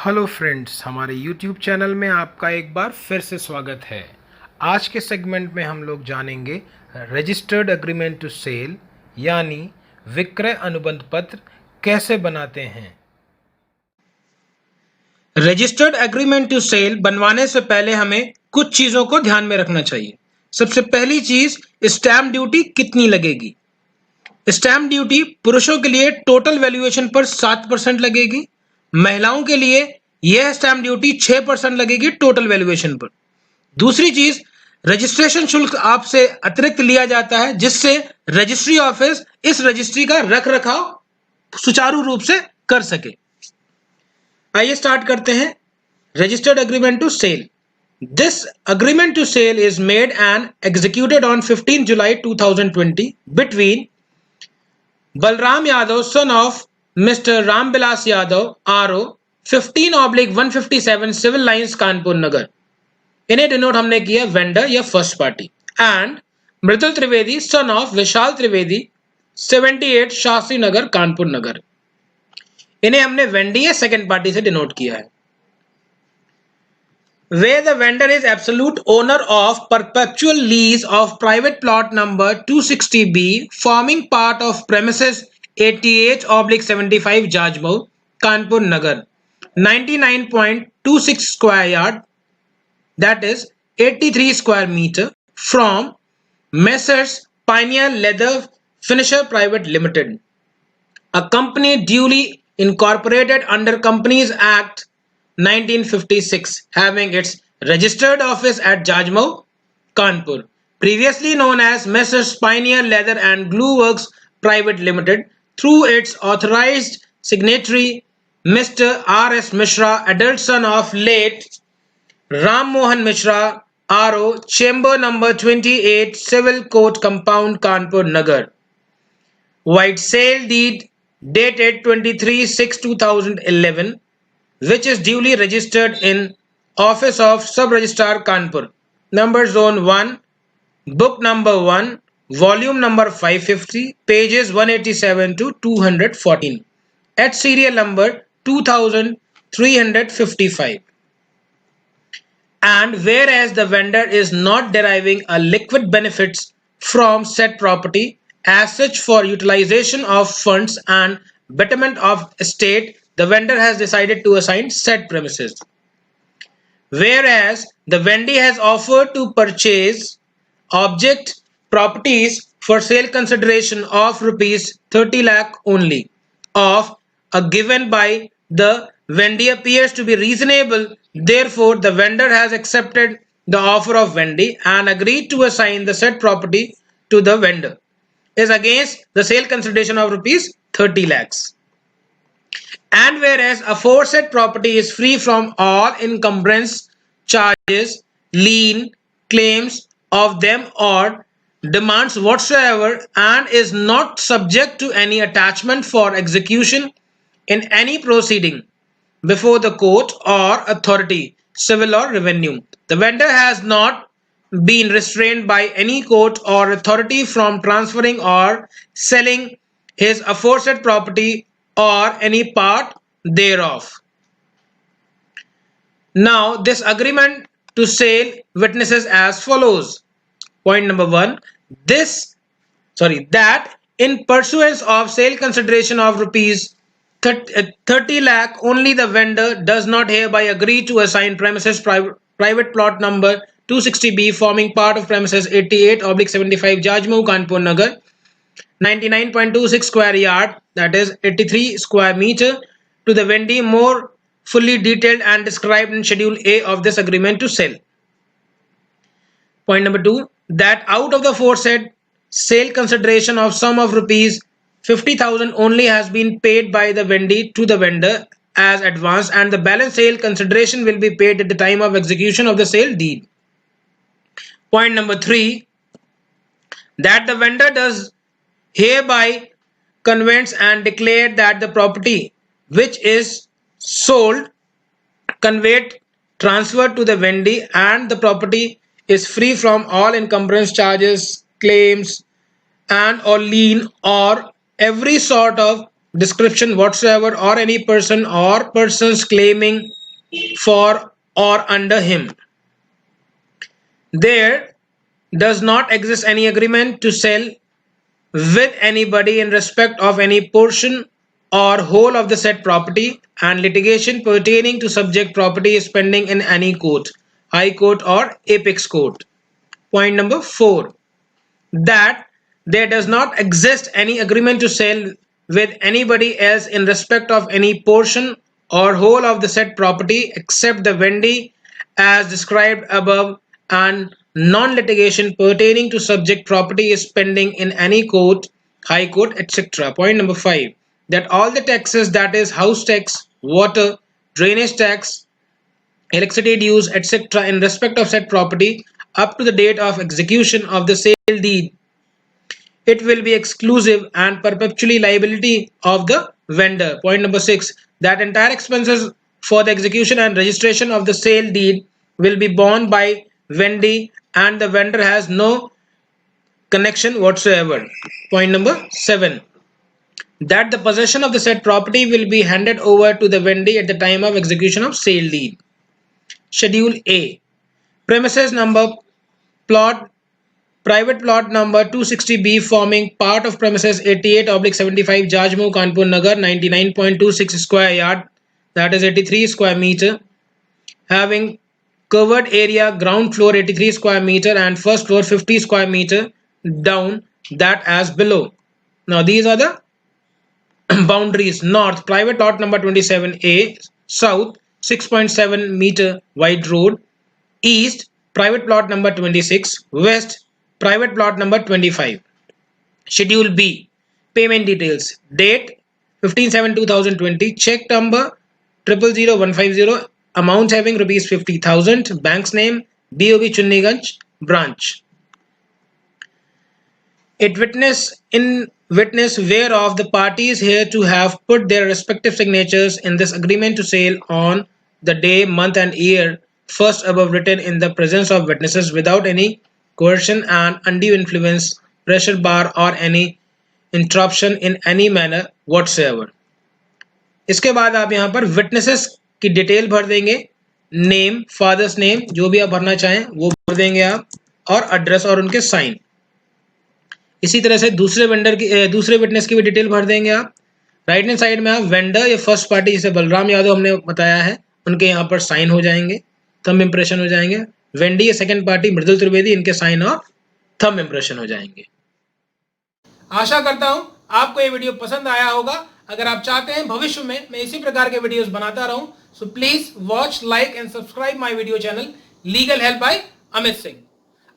Hello friends, हमारे YouTube channel में आपका एक बार फिर से स्वागत है। आज के सेगमेंट में हम लोग जानेंगे रजिस्टर्ड एग्रीमेंट टू सेल यानी विक्रय अनुबंध पत्र कैसे बनाते हैं। रजिस्टर्ड एग्रीमेंट टू सेल बनवाने से पहले हमें कुछ चीजों को ध्यान में रखना चाहिए। सबसे पहली चीज, स्टैम्प ड्यूटी कितनी लगेगी। स्टैम्प ड्यूटी पुरुषों के लिए टोटल वैल्यूएशन पर 7% लगेगी। महिलाओं के लिए यह स्टैम्प ड्यूटी 6% लगेगी टोटल वैल्यूएशन पर। दूसरी चीज, रजिस्ट्रेशन शुल्क आपसे अतिरिक्त लिया जाता है जिससे रजिस्ट्री ऑफिस इस रजिस्ट्री का रख रखाव सुचारू रूप से कर सके। आइए स्टार्ट करते हैं। Registered agreement to sell. This agreement to sell is made and executed on 15 July 2020 between Balram Yadav, son of Mr. Rambilas Yadav, RO 15/157 Civil Lines, Kanpur Nagar. इन्हें डिनोट हमने किया वेंडर या first party. And Mridul Trivedi, son of Vishal Trivedi, 78 Shastri Nagar, Kanpur Nagar. इन्हें हमने Wendy या second party से denote किया है। Where the vendor is absolute owner of perpetual lease of private plot number 260B forming part of premises 88/75 Jajmau, Kanpur Nagar, 99.26 square yard, that is 83 square meter, from Messrs. Pioneer Leather Finisher Private Limited, a company duly incorporated under Companies Act 1956, having its registered office at Jajmau, Kanpur, previously known as Messrs. Pioneer Leather and Glue Works Private Limited, through its authorized signatory, Mr. R.S. Mishra, adult son of late Ram Mohan Mishra, RO, Chamber number 28, Civil Court Compound, Kanpur Nagar. White sale deed dated 23/6/2011, which is duly registered in Office of Sub-Registrar, Kanpur, number zone 1, book number 1, volume number 550, pages 187 to 214, at serial number 2355. And whereas the vendor is not deriving a liquid benefits from said property as such for utilization of funds and betterment of estate, the vendor has decided to assign said premises. Whereas the vendee has offered to purchase object properties for sale consideration of rupees 30 lakh only, of a given by the vendee appears to be reasonable, therefore the vendor has accepted the offer of vendee and agreed to assign the said property to the vendor, is against the sale consideration of rupees 30 lakhs. And whereas aforesaid property is free from all encumbrance charges, lien, claims of them or demands whatsoever, and is not subject to any attachment for execution in any proceeding before the court or authority, civil or revenue. The vendor has not been restrained by any court or authority from transferring or selling his aforesaid property or any part thereof. Now, this agreement to sale witnesses as follows. Point number 1, that in pursuance of sale consideration of rupees 30 lakh only, the vendor does not hereby agree to assign premises private plot number 260B forming part of premises 88/75 Jajmau, Kanpur Nagar, 99.26 square yard, that is 83 square meter, to the vendee more fully detailed and described in Schedule A of this agreement to sell. Point number 2, that out of the aforesaid sale consideration of sum of rupees 50,000 only has been paid by the vendee to the vendor as advance, and the balance sale consideration will be paid at the time of execution of the sale deed. Point number 3, that the vendor does hereby conveys and declare that the property which is sold, conveyed, transferred to the vendee, and the property is free from all encumbrance charges, claims, and or lien or every sort of description whatsoever or any person or persons claiming for or under him. There does not exist any agreement to sell with anybody in respect of any portion or whole of the said property, and litigation pertaining to subject property is pending in any court, high court or apex court. Point number 4, that there does not exist any agreement to sell with anybody else in respect of any portion or whole of the said property except the vendee as described above, and non-litigation pertaining to subject property is pending in any court, high court, etc. Point number 5, that all the taxes, that is house tax, water, drainage tax, electricity dues, etc., in respect of said property up to the date of execution of the sale deed, it will be exclusive and perpetually liability of the vendor. Point number 6, that entire expenses for the execution and registration of the sale deed will be borne by vendee and the vendor has no connection whatsoever. Point number 7, that the possession of the said property will be handed over to the vendee at the time of execution of sale deed. Schedule A, premises number plot private plot number 260B forming part of premises 88/75 Jajmo Kanpur Nagar 99.26 square yard, that is 83 square meter, having covered area ground floor 83 square meter and first floor 50 square meter down, that as below. Now these are the boundaries. North, private lot number 27A, south 6.7 meter wide road, east private plot number 26, west private plot number 25. Schedule B, payment details. Date 15/7/2020, check number 000150, amount having rupees 50,000, bank's name BOB Chunniganj branch. In witness whereof the parties here to have put their respective signatures in this agreement to sale on the day, month and year first above written in the presence of witnesses without any coercion and undue influence, pressure bar or any interruption in any manner whatsoever. इसके बाद आप यहाँ पर witnesses की detail भर देंगे, name, father's name, जो भी आप भरना चाहें वो भर देंगे आप, और एड्रेस और उनके साइन. इसी तरह से दूसरे विटनेस की भी डिटेल भर देंगे आप. राइट हैंड साइड में आप वेंडर या फर्स्ट पार्टी जिसे बलराम यादव हमने बताया है उनके यहाँ पर साइन हो जाएंगे, थंब इंप्रेशन हो जाएंगे. वेंडी या सेकंड पार्टी मृदुल त्रिवेदी, इनके साइन और थंब इंप्रेशन हो जाएंगे. आशा करता हूं आपको ये वीडियो पसंद आया होगा. अगर आप चाहते हैं भविष्य में मैं इसी प्रकार के वीडियोस बनाता रहूं, so please watch, like and subscribe my video channel legal help by Amit Singh.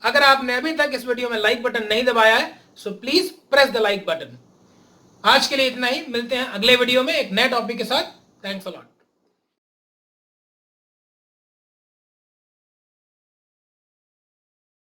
अगर आपने अभी तक इस वीडियो में लाइक बटन नहीं दबाया है so please press the like button. आज के लिए इतना ही. मिलते हैं अगले वीडियो में एक नए टॉपिक के साथ. Thanks a lot.